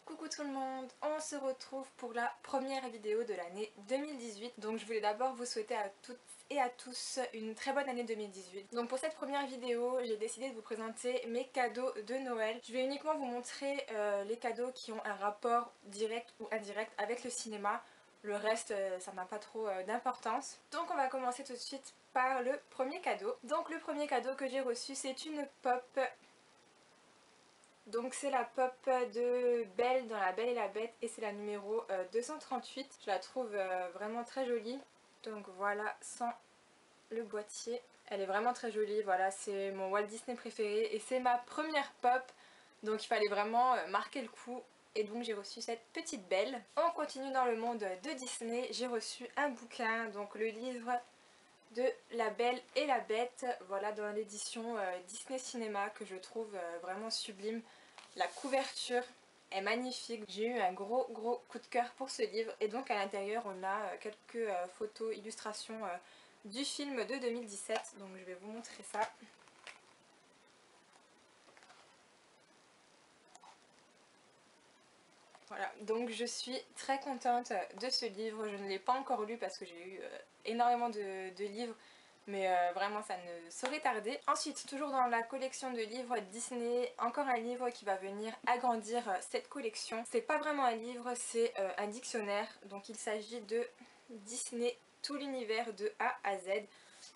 Coucou tout le monde, on se retrouve pour la première vidéo de l'année 2018. Donc je voulais d'abord vous souhaiter à toutes et à tous une très bonne année 2018. Donc pour cette première vidéo, j'ai décidé de vous présenter mes cadeaux de Noël. Je vais uniquement vous montrer les cadeaux qui ont un rapport direct ou indirect avec le cinéma. Le reste, ça n'a pas trop d'importance. Donc on va commencer tout de suite par le premier cadeau. Donc le premier cadeau que j'ai reçu, c'est une pop. Donc c'est la pop de Belle dans La Belle et la Bête et c'est la numéro 238. Je la trouve vraiment très jolie. Donc voilà, sans le boîtier. Elle est vraiment très jolie, voilà, c'est mon Walt Disney préféré et c'est ma première pop. Donc il fallait vraiment marquer le coup. Et donc j'ai reçu cette petite Belle. On continue dans le monde de Disney. J'ai reçu un bouquin, donc le livre de La Belle et la Bête, voilà, dans l'édition Disney Cinéma, que je trouve vraiment sublime. La couverture est magnifique, j'ai eu un gros coup de cœur pour ce livre et donc à l'intérieur on a quelques photos, illustrations du film de 2017, donc je vais vous montrer ça. Voilà, donc je suis très contente de ce livre. Je ne l'ai pas encore lu parce que j'ai eu énormément de livres, mais vraiment ça ne saurait tarder. Ensuite, toujours dans la collection de livres Disney, encore un livre qui va venir agrandir cette collection. C'est pas vraiment un livre, c'est un dictionnaire. Donc il s'agit de Disney, tout l'univers de A à Z.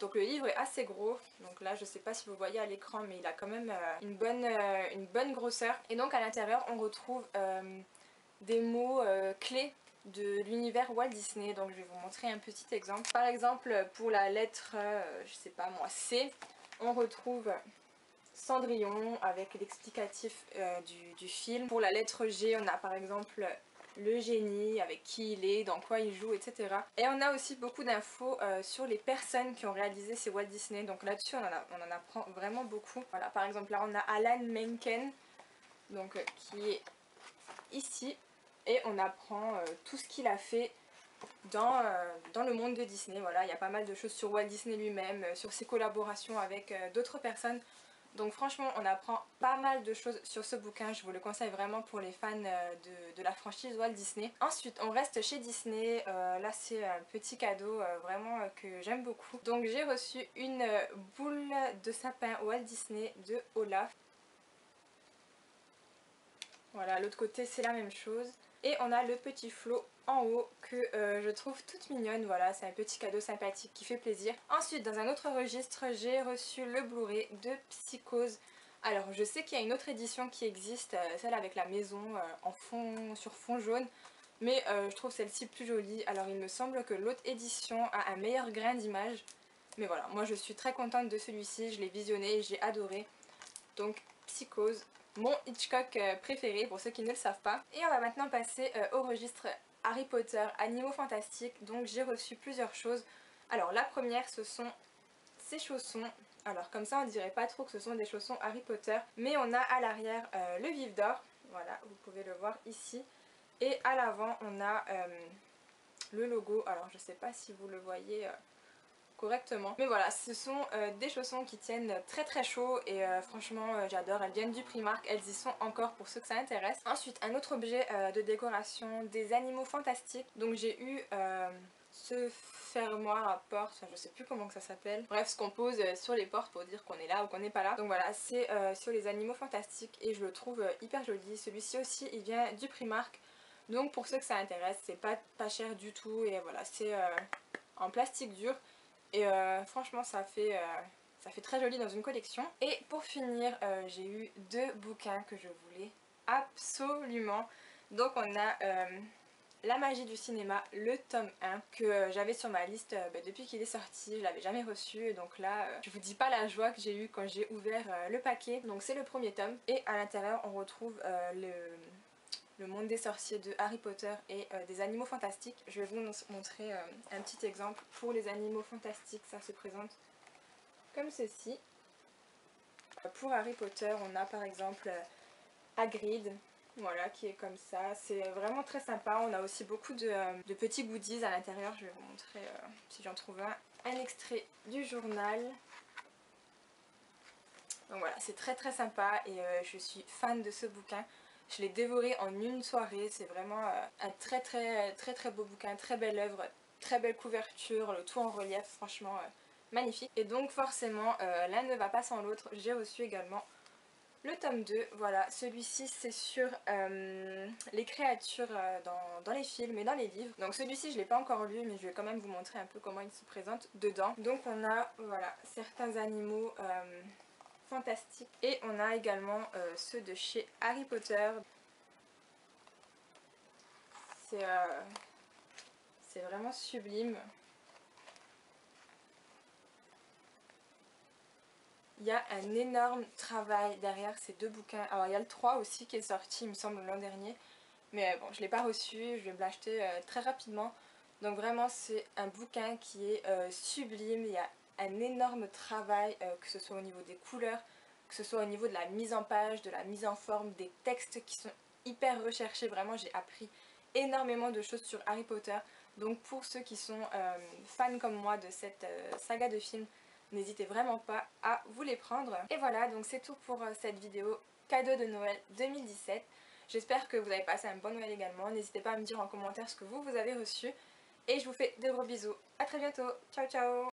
Donc le livre est assez gros, donc là je sais pas si vous voyez à l'écran, mais il a quand même une bonne grosseur. Et donc à l'intérieur on retrouve des mots clés de l'univers Walt Disney. Donc je vais vous montrer un petit exemple. Par exemple pour la lettre, je sais pas moi, C, on retrouve Cendrillon avec l'explicatif du film. Pour la lettre G, on a par exemple le génie, avec qui il est, dans quoi il joue, etc. Et on a aussi beaucoup d'infos sur les personnes qui ont réalisé ces Walt Disney. Donc là-dessus on en apprend vraiment beaucoup. Voilà, par exemple là on a Alan Menken, donc qui est ici. Et on apprend tout ce qu'il a fait dans le monde de Disney. Voilà, il y a pas mal de choses sur Walt Disney lui-même, sur ses collaborations avec d'autres personnes. Donc franchement on apprend pas mal de choses sur ce bouquin, je vous le conseille vraiment pour les fans de la franchise Walt Disney. Ensuite on reste chez Disney, là c'est un petit cadeau vraiment que j'aime beaucoup. Donc j'ai reçu une boule de sapin Walt Disney de Olaf. Voilà, l'autre côté c'est la même chose. Et on a le petit flot en haut que je trouve toute mignonne. Voilà, c'est un petit cadeau sympathique qui fait plaisir. Ensuite, dans un autre registre, j'ai reçu le Blu-ray de Psychose. Alors, je sais qu'il y a une autre édition qui existe, celle avec la maison en fond, sur fond jaune. Mais je trouve celle-ci plus jolie. Alors, il me semble que l'autre édition a un meilleur grain d'image. Mais voilà, moi je suis très contente de celui-ci. Je l'ai visionné et j'ai adoré. Donc, Psychose, mon Hitchcock préféré pour ceux qui ne le savent pas. Et on va maintenant passer au registre Harry Potter, Animaux Fantastiques. Donc j'ai reçu plusieurs choses. Alors la première, ce sont ces chaussons. Alors comme ça on dirait pas trop que ce sont des chaussons Harry Potter, mais on a à l'arrière le vif d'or. Voilà, vous pouvez le voir ici. Et à l'avant on a le logo. Alors je sais pas si vous le voyez correctement. Mais voilà, ce sont des chaussons qui tiennent très chaud et franchement j'adore. Elles viennent du Primark, elles y sont encore pour ceux que ça intéresse. Ensuite, un autre objet de décoration, des animaux fantastiques. Donc j'ai eu ce fermoir à porte, enfin, je sais plus comment que ça s'appelle. Bref, ce qu'on pose sur les portes pour dire qu'on est là ou qu'on n'est pas là. Donc voilà, c'est sur les animaux fantastiques et je le trouve hyper joli. Celui-ci aussi, il vient du Primark. Donc pour ceux que ça intéresse, c'est pas cher du tout et voilà, c'est en plastique dur. Et franchement ça fait très joli dans une collection. Et pour finir j'ai eu deux bouquins que je voulais absolument. Donc on a La magie du cinéma, le tome 1 que j'avais sur ma liste depuis qu'il est sorti, je l'avais jamais reçu et donc là je vous dis pas la joie que j'ai eu quand j'ai ouvert le paquet. Donc c'est le premier tome et à l'intérieur on retrouve le monde des sorciers de Harry Potter et des animaux fantastiques. Je vais vous montrer un petit exemple. Pour les animaux fantastiques, ça se présente comme ceci. Pour Harry Potter, on a par exemple Hagrid, voilà, qui est comme ça. C'est vraiment très sympa. On a aussi beaucoup de petits goodies à l'intérieur. Je vais vous montrer si j'en trouve un. Un extrait du journal. Donc voilà, c'est très très sympa et je suis fan de ce bouquin. Je l'ai dévoré en une soirée, c'est vraiment un très beau bouquin, très belle œuvre, très belle couverture, le tout en relief, franchement magnifique. Et donc forcément, l'un ne va pas sans l'autre, j'ai reçu également le tome 2, voilà, celui-ci c'est sur les créatures dans les films et dans les livres. Donc celui-ci je l'ai pas encore lu mais je vais quand même vous montrer un peu comment il se présente dedans. Donc on a voilà certains animaux fantastiques et on a également ceux de chez Harry Potter. C'est vraiment sublime. Il y a un énorme travail derrière ces deux bouquins. Alors il y a le 3 aussi qui est sorti il me semble l'an dernier. Mais bon, je ne l'ai pas reçu, je vais me l'acheter très rapidement. Donc vraiment c'est un bouquin qui est sublime, il y a un énorme travail, que ce soit au niveau des couleurs, que ce soit au niveau de la mise en page, de la mise en forme, des textes qui sont hyper recherchés. Vraiment j'ai appris énormément de choses sur Harry Potter. Donc pour ceux qui sont fans comme moi de cette saga de films, n'hésitez vraiment pas à vous les prendre. Et voilà, donc c'est tout pour cette vidéo cadeau de Noël 2017. J'espère que vous avez passé un bon Noël également. N'hésitez pas à me dire en commentaire ce que vous avez reçu. Et je vous fais de gros bisous. A très bientôt. Ciao ciao.